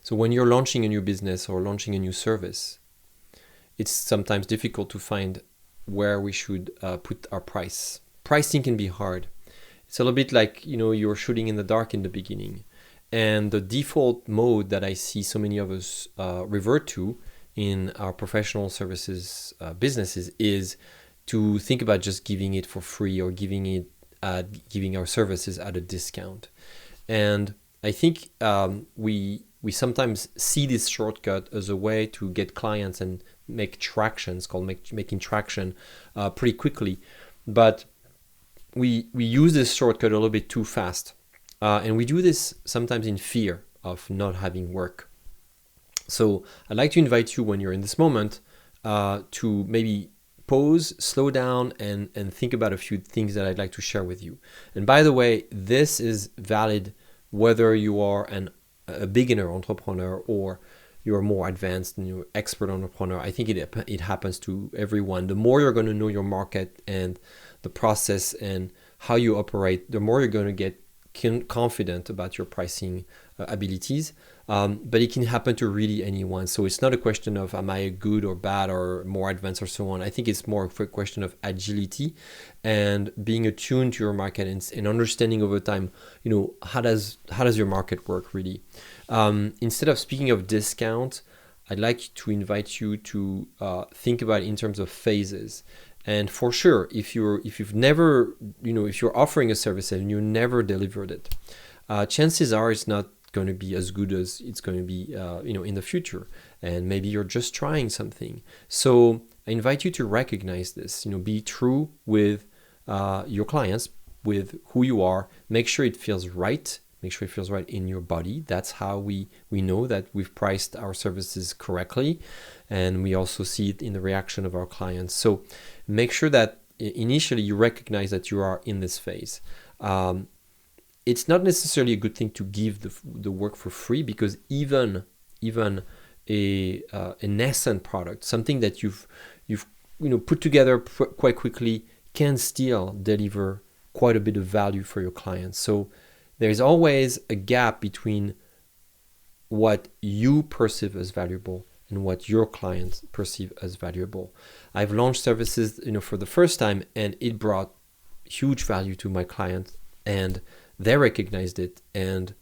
So when you're launching a new business or launching a new service, it's sometimes difficult to find where we should put our price. Pricing can be hard. It's a little bit like, you're shooting in the dark in the beginning. And the default mode that I see so many of us revert to in our professional services businesses is to think about just giving it for free or giving our services at a discount. And I think we sometimes see this shortcut as a way to get clients and make traction. It's called making traction pretty quickly. But we use this shortcut a little bit too fast. And we do this sometimes in fear of not having work. So I'd like to invite you, when you're in this moment, to maybe pause, slow down, and think about a few things that I'd like to share with you. And by the way, this is valid whether you are a beginner entrepreneur or you're more advanced and you're expert entrepreneur. I think it happens to everyone. The more you're going to know your market and the process and how you operate, the more you're going to get confident about your pricing abilities. But it can happen to really anyone. So it's not a question of am I good or bad or more advanced or so on. I think it's more of a question of agility and being attuned to your market and understanding over time, how does your market work really. Instead of speaking of discount, I'd like to invite you to think about it in terms of phases. And for sure, if you're offering a service and you never delivered it, chances are it's not going to be as good as it's going to be, in the future. And maybe you're just trying something. So I invite you to recognize this. Be true with your clients, with who you are. Make sure it feels right. Make sure it feels right in your body. That's how we know that we've priced our services correctly. And we also see it in the reaction of our clients. So make sure that initially you recognize that you are in this phase. It's not necessarily a good thing to give the work for free, because even a nascent product, something that you've put together quite quickly, can still deliver quite a bit of value for your clients. So there's always a gap between what you perceive as valuable and what your clients perceive as valuable. I've launched services, for the first time, and it brought huge value to my clients, and they recognized it. And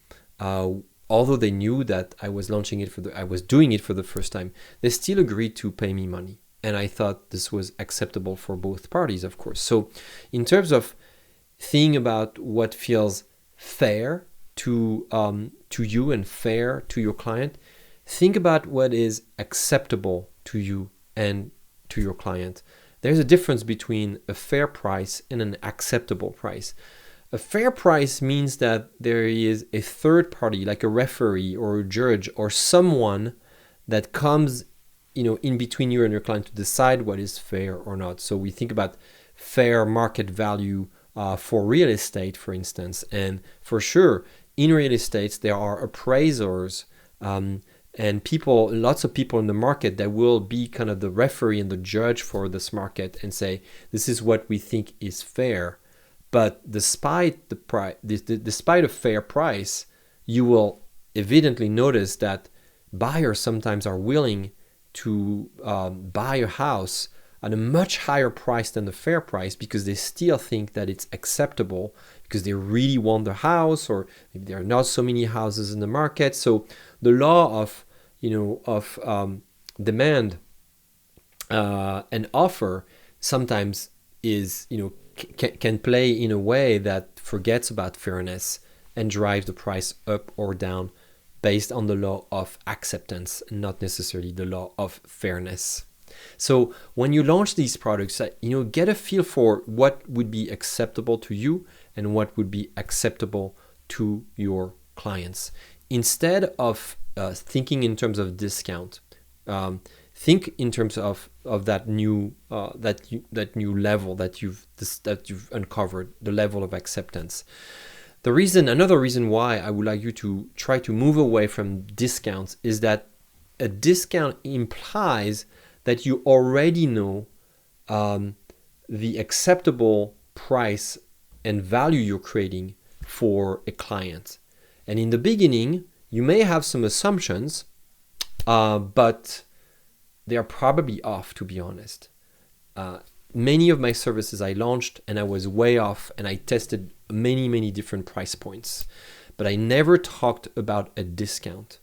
although they knew that I was doing it for the first time, they still agreed to pay me money. And I thought this was acceptable for both parties, of course. So in terms of thinking about what feels fair to you and fair to your client, think about what is acceptable to you and to your client. There's a difference between a fair price and an acceptable price. A fair price means that there is a third party, like a referee or a judge or someone that comes, in between you and your client to decide what is fair or not. So we think about fair market value for real estate, for instance. And for sure, in real estate, there are appraisers and lots of people in the market that will be kind of the referee and the judge for this market and say, this is what we think is fair. But despite a fair price, you will evidently notice that buyers sometimes are willing to buy a house at a much higher price than the fair price, because they still think that it's acceptable, because they really want the house, or maybe there are not so many houses in the market. So the law of demand and offer sometimes is can play in a way that forgets about fairness and drives the price up or down based on the law of acceptance, not necessarily the law of fairness. So when you launch these products, get a feel for what would be acceptable to you and what would be acceptable to your clients. Instead of thinking in terms of discount, think in terms of that new level that you've uncovered, the level of acceptance. Another reason why I would like you to try to move away from discounts is that a discount implies that you already know the acceptable price and value you're creating for a client. And in the beginning, you may have some assumptions, but they are probably off, to be honest. Many of my services I launched and I was way off, and I tested many different price points, but I never talked about a discount.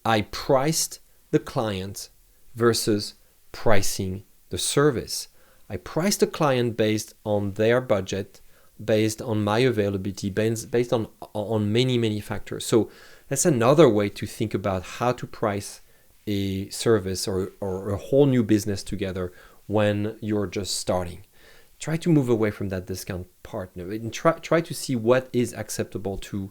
I priced the client versus pricing the service. I priced the client based on their budget, based on my availability, based on many factors. So that's another way to think about how to price a service or a whole new business together when you're just starting. Try to move away from that discount part and try to see what is acceptable to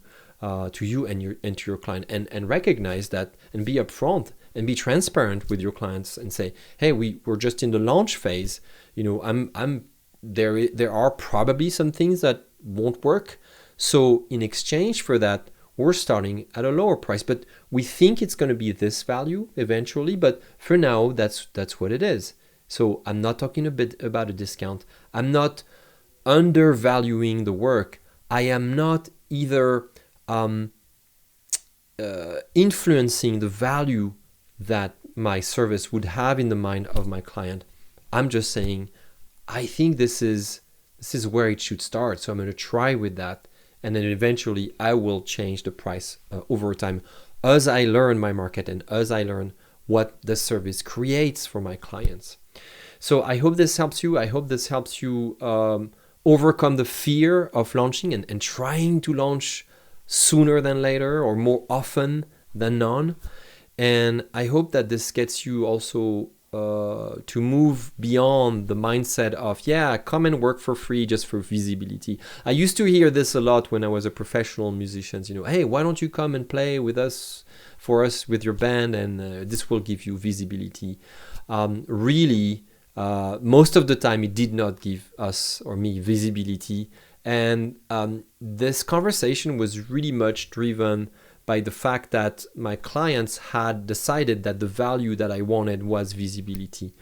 you and to your client, and recognize that, and be upfront and be transparent with your clients and say, hey, we're just in the launch phase. There are probably some things that won't work. So in exchange for that, we're starting at a lower price, but we think it's going to be this value eventually. But for now, that's what it is. So I'm not talking a bit about a discount. I'm not undervaluing the work. I am not either influencing the value that my service would have in the mind of my client. I'm just saying, I think this is where it should start. So I'm going to try with that. And then eventually I will change the price over time as I learn my market and as I learn what the service creates for my clients. So I hope this helps you. I hope this helps you overcome the fear of launching and trying to launch sooner than later or more often than none. And I hope that this gets you also to move beyond the mindset of, come and work for free just for visibility. I used to hear this a lot when I was a professional musician. Hey, why don't you come and play with us, for us, with your band, and this will give you visibility. Really, most of the time it did not give us or me visibility. And this conversation was really much driven by the fact that my clients had decided that the value that I wanted was visibility.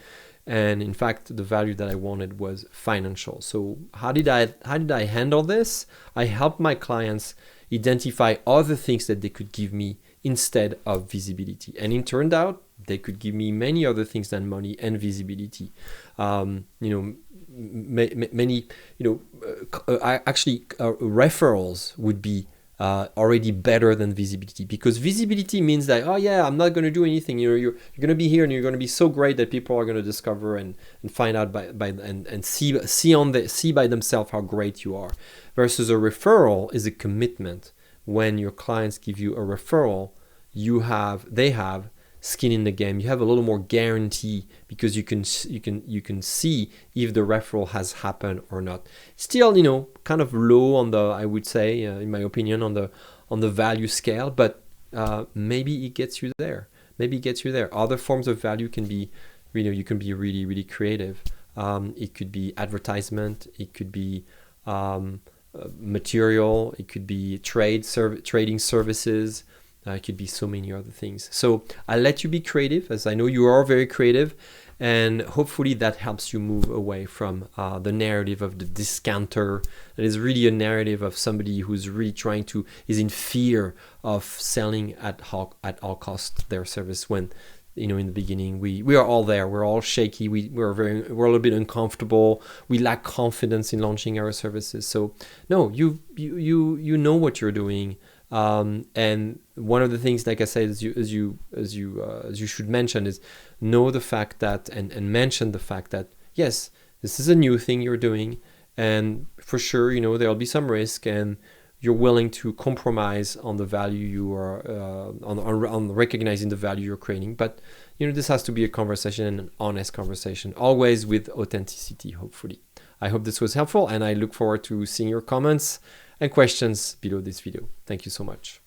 And in fact, the value that I wanted was financial. So how did I handle this? I helped my clients identify other things that they could give me instead of visibility. And it turned out they could give me many other things than money and visibility. Referrals would be already better than visibility, because visibility means that, I'm not going to do anything. You're going to be here and you're going to be so great that people are going to discover and find out and see by themselves how great you are. Versus a referral is a commitment. When your clients give you a referral, they have skin in the game. You have a little more guarantee because you can see if the referral has happened or not. Still, kind of low on the, I would say, in my opinion, on the value scale, but maybe it gets you there. Other forms of value can be, you can be really creative. It could be advertisement. It could be material. It could be trading services. It could be so many other things. So I'll let you be creative, as I know you are very creative, and hopefully that helps you move away from the narrative of the discounter. That is really a narrative of somebody who's really is in fear of selling at all cost their service, when in the beginning we are all there. We're all shaky. We're a little bit uncomfortable. We lack confidence in launching our services. So no, you know what you're doing. And one of the things, like I said, as you should mention, is know the fact that and mention the fact that, yes, this is a new thing you're doing, and for sure, there'll be some risk, and you're willing to compromise on the value you are on recognizing the value you're creating. But this has to be a conversation, and an honest conversation, always with authenticity. Hopefully, I hope this was helpful, and I look forward to seeing your comments and questions below this video. Thank you so much.